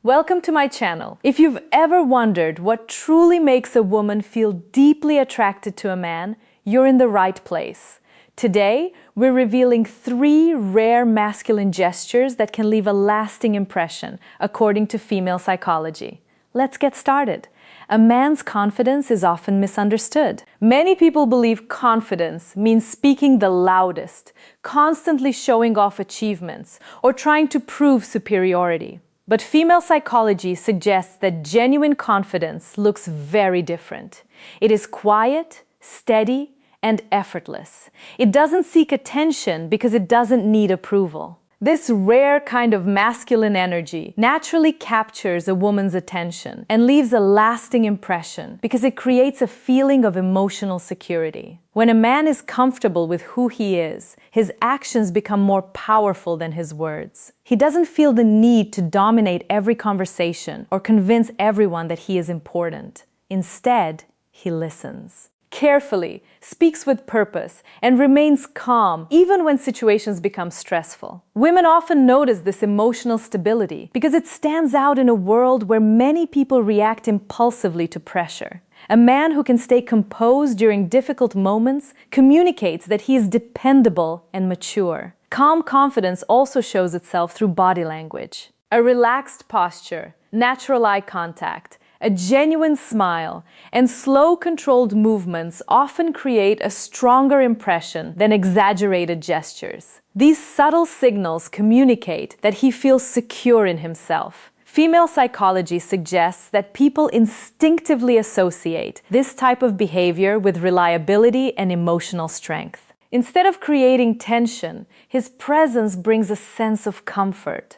Welcome to my channel. If you've ever wondered what truly makes a woman feel deeply attracted to a man, you're in the right place. Today, we're revealing 3 rare masculine gestures that can leave a lasting impression, according to female psychology. Let's get started. A man's confidence is often misunderstood. Many people believe confidence means speaking the loudest, constantly showing off achievements, or trying to prove superiority. But female psychology suggests that genuine confidence looks very different. It is quiet, steady, and effortless. It doesn't seek attention because it doesn't need approval. This rare kind of masculine energy naturally captures a woman's attention and leaves a lasting impression because it creates a feeling of emotional security. When a man is comfortable with who he is, his actions become more powerful than his words. He doesn't feel the need to dominate every conversation or convince everyone that he is important. Instead, he listens carefully, speaks with purpose, and remains calm even when situations become stressful. Women often notice this emotional stability because it stands out in a world where many people react impulsively to pressure. A man who can stay composed during difficult moments communicates that he is dependable and mature. Calm confidence also shows itself through body language. A relaxed posture, natural eye contact, a genuine smile, and slow, controlled movements often create a stronger impression than exaggerated gestures. These subtle signals communicate that he feels secure in himself. Female psychology suggests that people instinctively associate this type of behavior with reliability and emotional strength. Instead of creating tension, his presence brings a sense of comfort.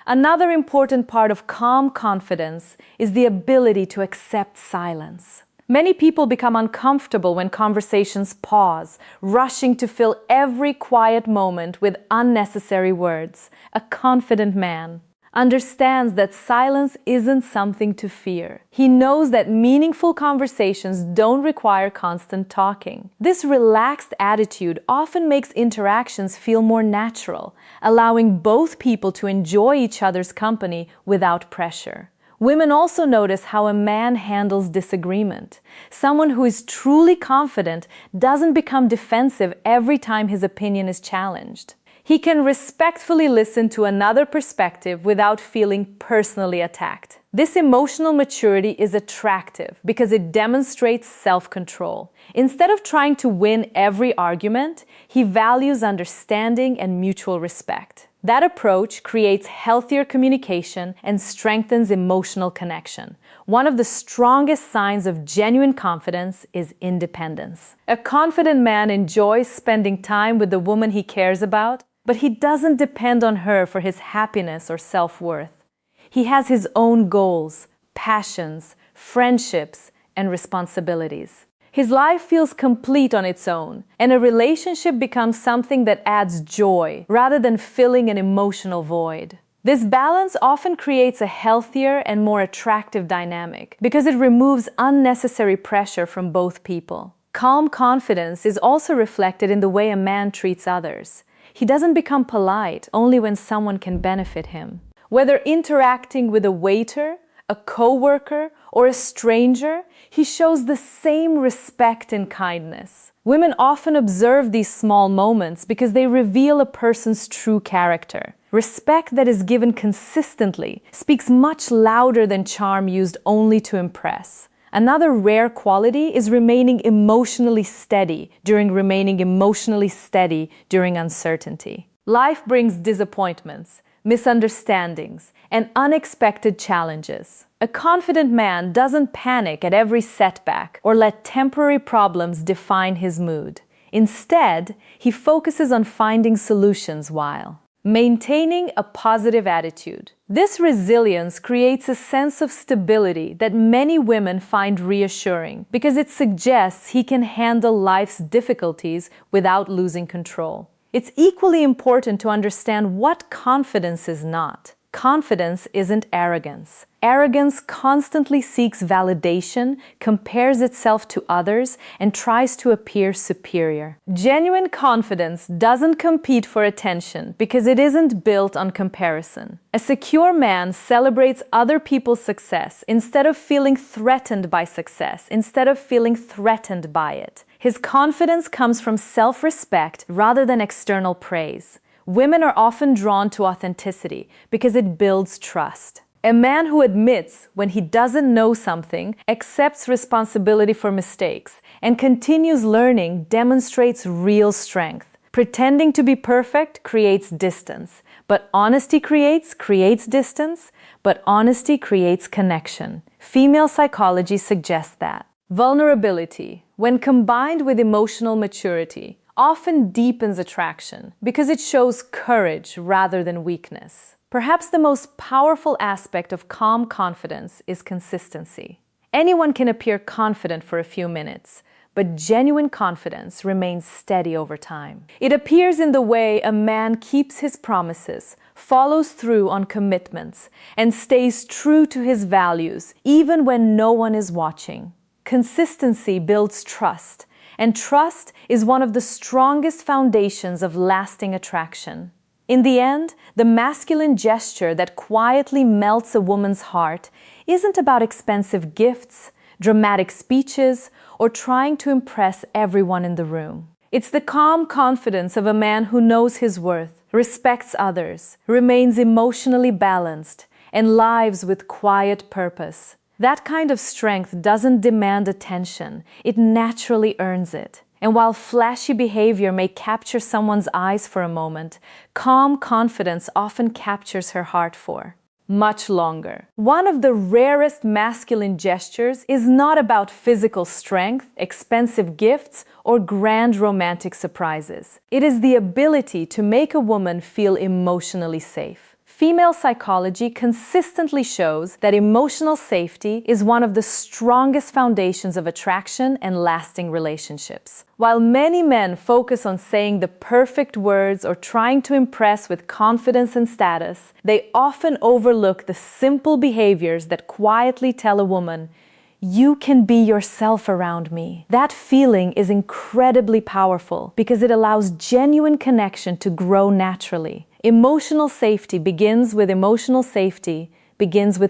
Another important part of calm confidence is the ability to accept silence. Many people become uncomfortable when conversations pause, rushing to fill every quiet moment with unnecessary words. A confident man understands that silence isn't something to fear. He knows that meaningful conversations don't require constant talking. This relaxed attitude often makes interactions feel more natural, allowing both people to enjoy each other's company without pressure. Women also notice how a man handles disagreement. Someone who is truly confident doesn't become defensive every time his opinion is challenged. He can respectfully listen to another perspective without feeling personally attacked. This emotional maturity is attractive because it demonstrates self-control. Instead of trying to win every argument, he values understanding and mutual respect. That approach creates healthier communication and strengthens emotional connection. One of the strongest signs of genuine confidence is independence. A confident man enjoys spending time with the woman he cares about, but he doesn't depend on her for his happiness or self-worth. He has his own goals, passions, friendships, and responsibilities. His life feels complete on its own, and a relationship becomes something that adds joy rather than filling an emotional void. This balance often creates a healthier and more attractive dynamic because it removes unnecessary pressure from both people. Calm confidence is also reflected in the way a man treats others. He doesn't become polite only when someone can benefit him. Whether interacting with a waiter, a coworker, or a stranger, he shows the same respect and kindness. Women often observe these small moments because they reveal a person's true character. Respect that is given consistently speaks much louder than charm used only to impress. Another rare quality is remaining emotionally steady during uncertainty. Life brings disappointments, misunderstandings, and unexpected challenges. A confident man doesn't panic at every setback or let temporary problems define his mood. Instead, he focuses on finding solutions while maintaining a positive attitude. This resilience creates a sense of stability that many women find reassuring because it suggests he can handle life's difficulties without losing control. It's equally important to understand what confidence is not. Confidence isn't arrogance. Arrogance constantly seeks validation, compares itself to others, and tries to appear superior. Genuine confidence doesn't compete for attention because it isn't built on comparison. A secure man celebrates other people's success instead of feeling threatened by success, instead of feeling threatened by it. His confidence comes from self-respect rather than external praise. Women are often drawn to authenticity because it builds trust. A man who admits when he doesn't know something, accepts responsibility for mistakes, and continues learning demonstrates real strength. Pretending to be perfect creates distance, but honesty creates distance, but honesty creates connection. Female psychology suggests that. Vulnerability, when combined with emotional maturity, often deepens attraction because it shows courage rather than weakness. Perhaps the most powerful aspect of calm confidence is consistency. Anyone can appear confident for a few minutes, but genuine confidence remains steady over time. It appears in the way a man keeps his promises, follows through on commitments, and stays true to his values even when no one is watching. Consistency builds trust, and trust is one of the strongest foundations of lasting attraction. In the end, the masculine gesture that quietly melts a woman's heart isn't about expensive gifts, dramatic speeches, or trying to impress everyone in the room. It's the calm confidence of a man who knows his worth, respects others, remains emotionally balanced, and lives with quiet purpose. That kind of strength doesn't demand attention, it naturally earns it. And while flashy behavior may capture someone's eyes for a moment, calm confidence often captures her heart for much longer. One of the rarest masculine gestures is not about physical strength, expensive gifts, or grand romantic surprises. It is the ability to make a woman feel emotionally safe. Female psychology consistently shows that emotional safety is one of the strongest foundations of attraction and lasting relationships. While many men focus on saying the perfect words or trying to impress with confidence and status, they often overlook the simple behaviors that quietly tell a woman, "You can be yourself around me." That feeling is incredibly powerful because it allows genuine connection to grow naturally. Emotional safety begins with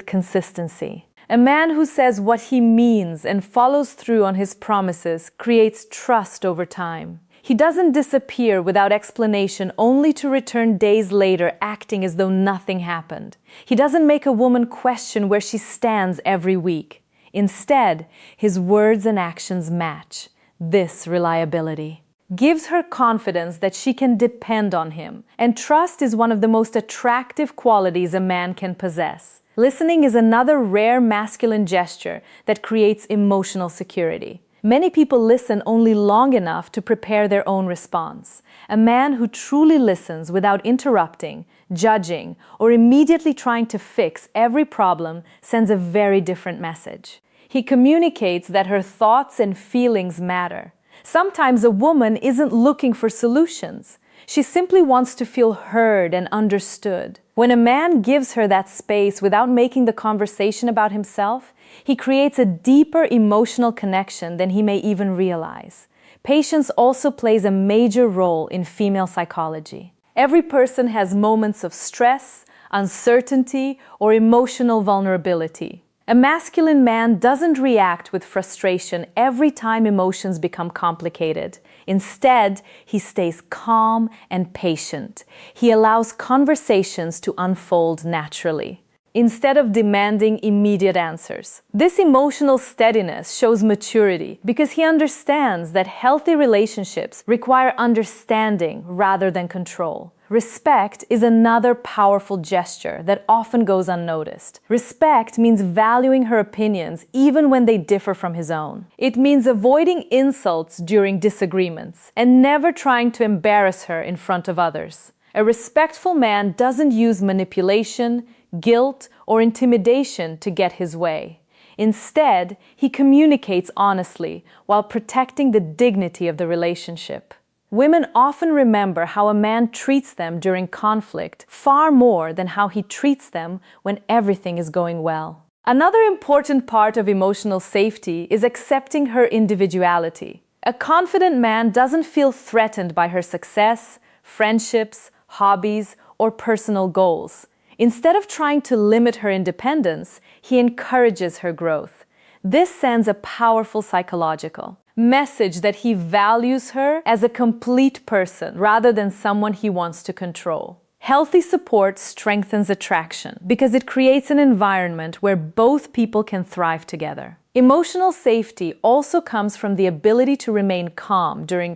consistency. A man who says what he means and follows through on his promises creates trust over time. He doesn't disappear without explanation only to return days later acting as though nothing happened. He doesn't make a woman question where she stands every week. Instead, his words and actions match. This reliability gives her confidence that she can depend on him, and trust is one of the most attractive qualities a man can possess. Listening is another rare masculine gesture that creates emotional security. Many people listen only long enough to prepare their own response. A man who truly listens without interrupting, judging, or immediately trying to fix every problem sends a very different message. He communicates that her thoughts and feelings matter. Sometimes a woman isn't looking for solutions. She simply wants to feel heard and understood. When a man gives her that space without making the conversation about himself, he creates a deeper emotional connection than he may even realize. Patience also plays a major role in female psychology. Every person has moments of stress, uncertainty, or emotional vulnerability. A masculine man doesn't react with frustration every time emotions become complicated. Instead, he stays calm and patient. He allows conversations to unfold naturally, instead of demanding immediate answers. This emotional steadiness shows maturity because he understands that healthy relationships require understanding rather than control. Respect is another powerful gesture that often goes unnoticed. Respect means valuing her opinions even when they differ from his own. It means avoiding insults during disagreements and never trying to embarrass her in front of others. A respectful man doesn't use manipulation, guilt, or intimidation to get his way. Instead, he communicates honestly while protecting the dignity of the relationship. Women often remember how a man treats them during conflict far more than how he treats them when everything is going well. Another important part of emotional safety is accepting her individuality. A confident man doesn't feel threatened by her success, friendships, hobbies, or personal goals. Instead of trying to limit her independence, he encourages her growth. This sends a powerful psychological message that he values her as a complete person rather than someone he wants to control. Healthy support strengthens attraction because it creates an environment where both people can thrive together. Emotional safety also comes from the ability to remain calm during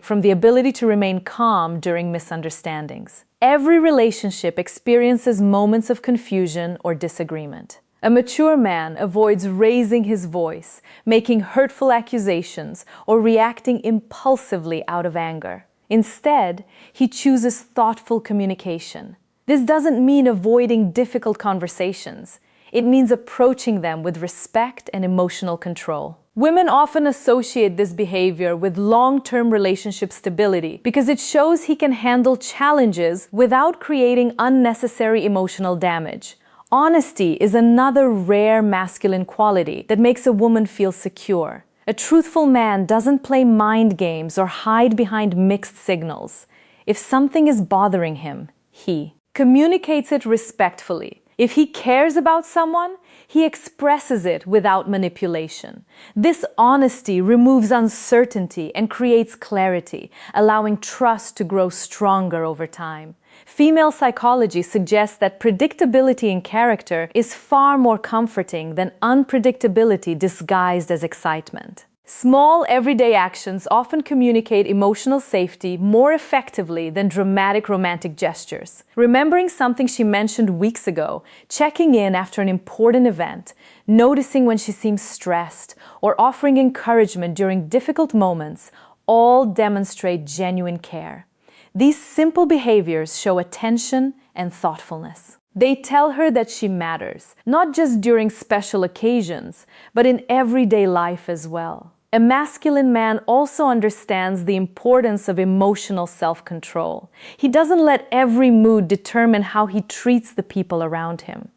misunderstandings. Every relationship experiences moments of confusion or disagreement. A mature man avoids raising his voice, making hurtful accusations, or reacting impulsively out of anger. Instead, he chooses thoughtful communication. This doesn't mean avoiding difficult conversations. It means approaching them with respect and emotional control. Women often associate this behavior with long-term relationship stability because it shows he can handle challenges without creating unnecessary emotional damage. Honesty is another rare masculine quality that makes a woman feel secure. A truthful man doesn't play mind games or hide behind mixed signals. If something is bothering him, he communicates it respectfully. If he cares about someone, he expresses it without manipulation. This honesty removes uncertainty and creates clarity, allowing trust to grow stronger over time. Female psychology suggests that predictability in character is far more comforting than unpredictability disguised as excitement. Small, everyday actions often communicate emotional safety more effectively than dramatic romantic gestures. Remembering something she mentioned weeks ago, checking in after an important event, noticing when she seems stressed, or offering encouragement during difficult moments all demonstrate genuine care. These simple behaviors show attention and thoughtfulness. They tell her that she matters, not just during special occasions, but in everyday life as well. A masculine man also understands the importance of emotional self-control. He doesn't let every mood determine how he treats the people around him.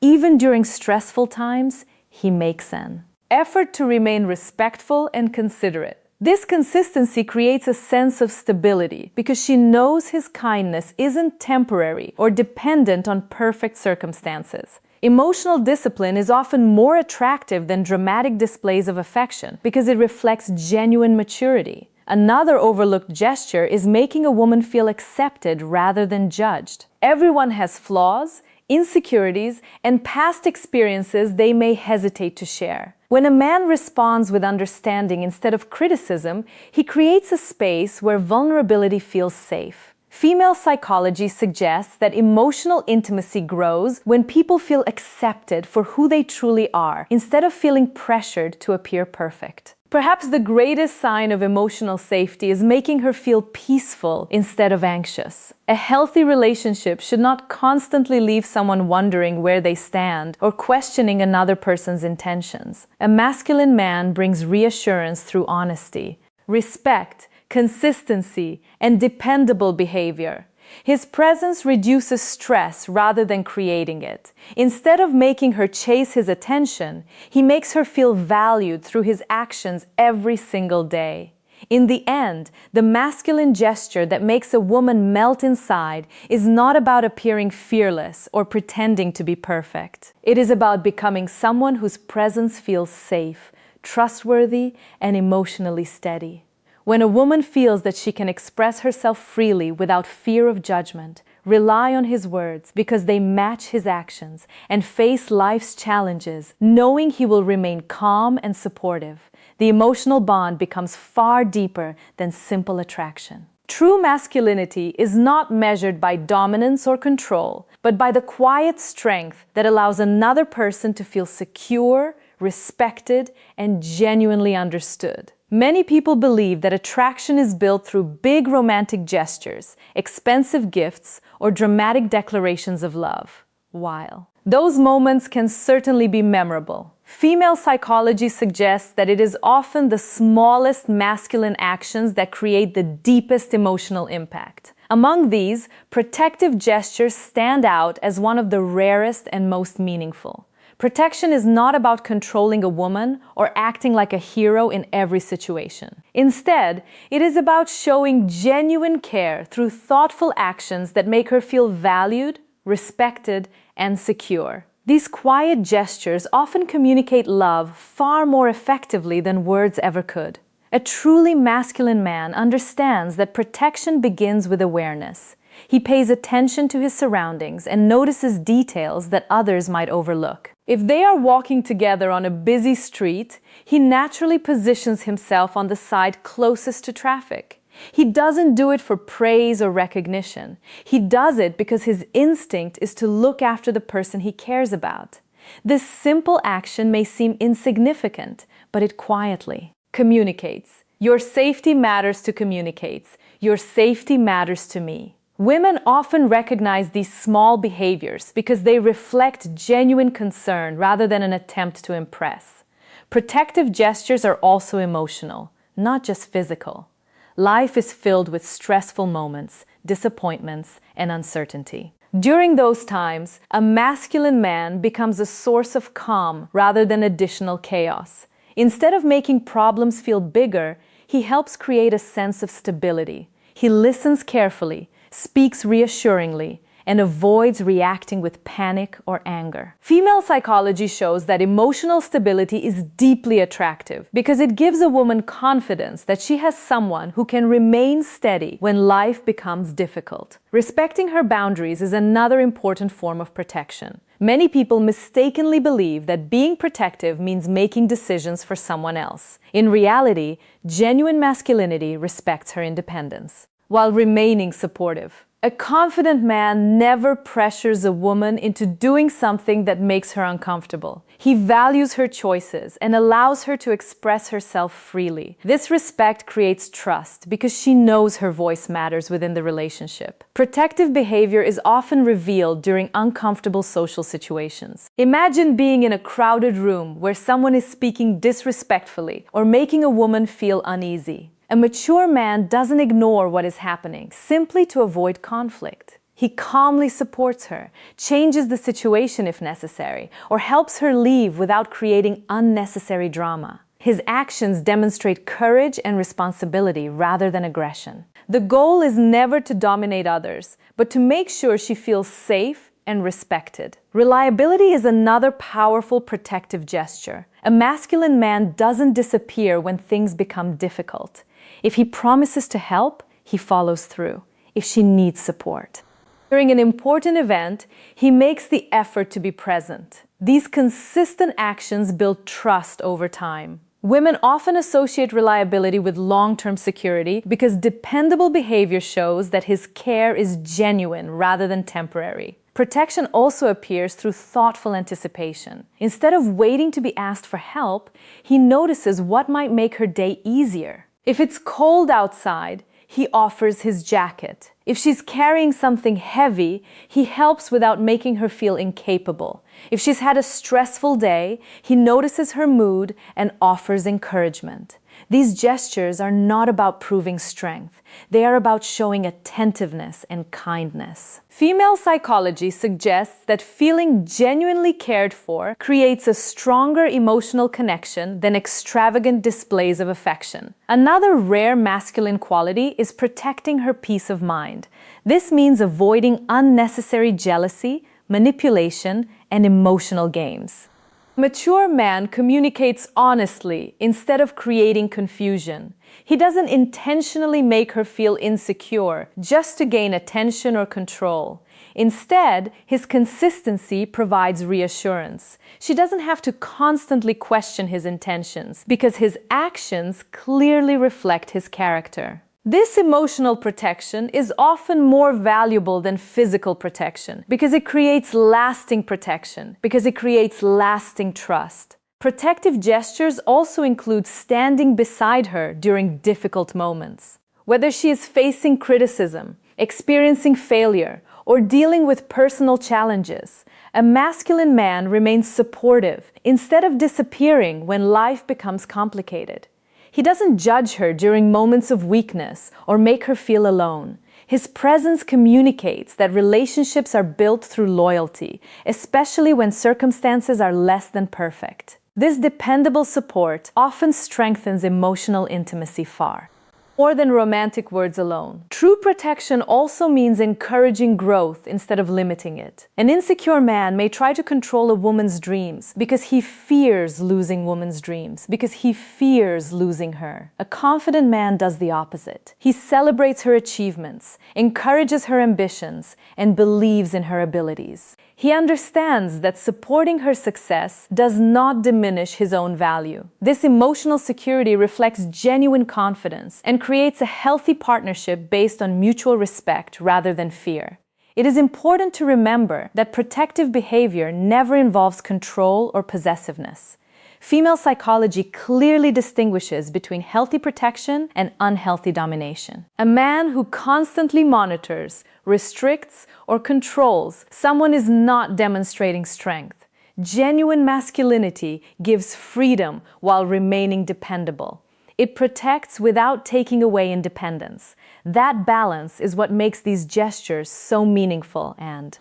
Even during stressful times, he makes an effort to remain respectful and considerate. This consistency creates a sense of stability because she knows his kindness isn't temporary or dependent on perfect circumstances. Emotional discipline is often more attractive than dramatic displays of affection because it reflects genuine maturity. Another overlooked gesture is making a woman feel accepted rather than judged. Everyone has flaws, insecurities, and past experiences they may hesitate to share. When a man responds with understanding instead of criticism, he creates a space where vulnerability feels safe. Female psychology suggests that emotional intimacy grows when people feel accepted for who they truly are, instead of feeling pressured to appear perfect. Perhaps the greatest sign of emotional safety is making her feel peaceful instead of anxious. A healthy relationship should not constantly leave someone wondering where they stand or questioning another person's intentions. A masculine man brings reassurance through honesty, respect, consistency, and dependable behavior. His presence reduces stress rather than creating it. Instead of making her chase his attention, he makes her feel valued through his actions every single day. In the end, the masculine gesture that makes a woman melt inside is not about appearing fearless or pretending to be perfect. It is about becoming someone whose presence feels safe, trustworthy, and emotionally steady. When a woman feels that she can express herself freely without fear of judgment, rely on his words because they match his actions, and face life's challenges, knowing he will remain calm and supportive, the emotional bond becomes far deeper than simple attraction. True masculinity is not measured by dominance or control, but by the quiet strength that allows another person to feel secure, respected, and genuinely understood. Many people believe that attraction is built through big romantic gestures, expensive gifts, or dramatic declarations of love. While those moments can certainly be memorable, Female psychology suggests that it is often the smallest masculine actions that create the deepest emotional impact. Among these, protective gestures stand out as one of the rarest and most meaningful. Protection is not about controlling a woman or acting like a hero in every situation. Instead, it is about showing genuine care through thoughtful actions that make her feel valued, respected, and secure. These quiet gestures often communicate love far more effectively than words ever could. A truly masculine man understands that protection begins with awareness. He pays attention to his surroundings and notices details that others might overlook. If they are walking together on a busy street, he naturally positions himself on the side closest to traffic. He doesn't do it for praise or recognition. He does it because his instinct is to look after the person he cares about. This simple action may seem insignificant, but it quietly communicates. Your safety matters to communicates. Your safety matters to me. Women often recognize these small behaviors because they reflect genuine concern rather than an attempt to impress. Protective gestures are also emotional, not just physical. Life is filled with stressful moments, disappointments, and uncertainty. During those times, a masculine man becomes a source of calm rather than additional chaos. Instead of making problems feel bigger, he helps create a sense of stability. He listens carefully, speaks reassuringly, and avoids reacting with panic or anger. Female psychology shows that emotional stability is deeply attractive because it gives a woman confidence that she has someone who can remain steady when life becomes difficult. Respecting her boundaries is another important form of protection. Many people mistakenly believe that being protective means making decisions for someone else. In reality, genuine masculinity respects her independence while remaining supportive. A confident man never pressures a woman into doing something that makes her uncomfortable. He values her choices and allows her to express herself freely. This respect creates trust because she knows her voice matters within the relationship. Protective behavior is often revealed during uncomfortable social situations. Imagine being in a crowded room where someone is speaking disrespectfully or making a woman feel uneasy. A mature man doesn't ignore what is happening simply to avoid conflict. He calmly supports her, changes the situation if necessary, or helps her leave without creating unnecessary drama. His actions demonstrate courage and responsibility rather than aggression. The goal is never to dominate others, but to make sure she feels safe and respected. Reliability is another powerful protective gesture. A masculine man doesn't disappear when things become difficult. If he promises to help, he follows through, if she needs support. During an important event, he makes the effort to be present. These consistent actions build trust over time. Women often associate reliability with long-term security because dependable behavior shows that his care is genuine rather than temporary. Protection also appears through thoughtful anticipation. Instead of waiting to be asked for help, he notices what might make her day easier. If it's cold outside, he offers his jacket. If she's carrying something heavy, he helps without making her feel incapable. If she's had a stressful day, he notices her mood and offers encouragement. These gestures are not about proving strength. They are about showing attentiveness and kindness. Female psychology suggests that feeling genuinely cared for creates a stronger emotional connection than extravagant displays of affection. Another rare masculine quality is protecting her peace of mind. This means avoiding unnecessary jealousy, manipulation, and emotional games. A mature man communicates honestly instead of creating confusion. He doesn't intentionally make her feel insecure just to gain attention or control. Instead, his consistency provides reassurance. She doesn't have to constantly question his intentions because his actions clearly reflect his character. This emotional protection is often more valuable than physical protection because it creates lasting protection, because it creates lasting trust. Protective gestures also include standing beside her during difficult moments. Whether she is facing criticism, experiencing failure, or dealing with personal challenges, A masculine man remains supportive instead of disappearing when life becomes complicated. He doesn't judge her during moments of weakness or make her feel alone. His presence communicates that relationships are built through loyalty, especially when circumstances are less than perfect. This dependable support often strengthens emotional intimacy far more than romantic words alone. True protection also means encouraging growth instead of limiting it. An insecure man may try to control a woman's dreams because he fears losing woman's dreams, because he fears losing her. A confident man does the opposite. He celebrates her achievements, encourages her ambitions, and believes in her abilities. He understands that supporting her success does not diminish his own value. This emotional security reflects genuine confidence and creates a healthy partnership based on mutual respect rather than fear. It is important to remember that protective behavior never involves control or possessiveness. Female psychology clearly distinguishes between healthy protection and unhealthy domination. A man who constantly monitors, restricts, or controls someone is not demonstrating strength. Genuine masculinity gives freedom while remaining dependable. It protects without taking away independence. That balance is what makes these gestures so meaningful and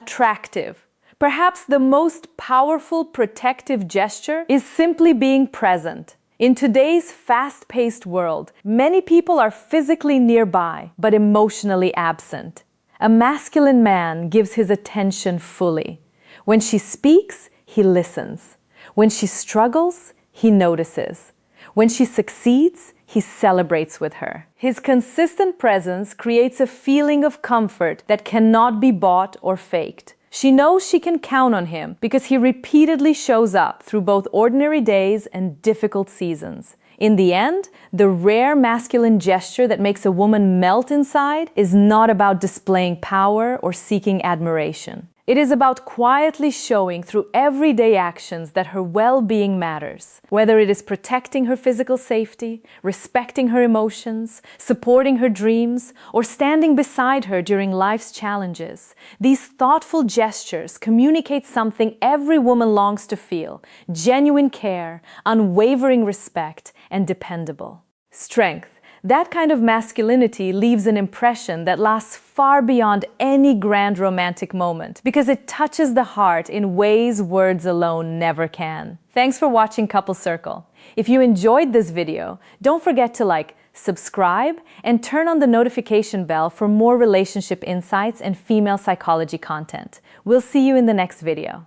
attractive. Perhaps the most powerful protective gesture is simply being present. In today's fast-paced world, many people are physically nearby but emotionally absent. A masculine man gives his attention fully. When she speaks, he listens. When she struggles, he notices. When she succeeds, he celebrates with her. His consistent presence creates a feeling of comfort that cannot be bought or faked. She knows she can count on him because he repeatedly shows up through both ordinary days and difficult seasons. In the end, the rare masculine gesture that makes a woman melt inside is not about displaying power or seeking admiration. It is about quietly showing through everyday actions that her well-being matters. Whether it is protecting her physical safety, respecting her emotions, supporting her dreams, or standing beside her during life's challenges, these thoughtful gestures communicate something every woman longs to feel: genuine care, unwavering respect, and dependable strength. That kind of masculinity leaves an impression that lasts far beyond any grand romantic moment because it touches the heart in ways words alone never can. Thanks for watching Couple Circle. If you enjoyed this video, don't forget to like, subscribe, and turn on the notification bell for more relationship insights and female psychology content. We'll see you in the next video.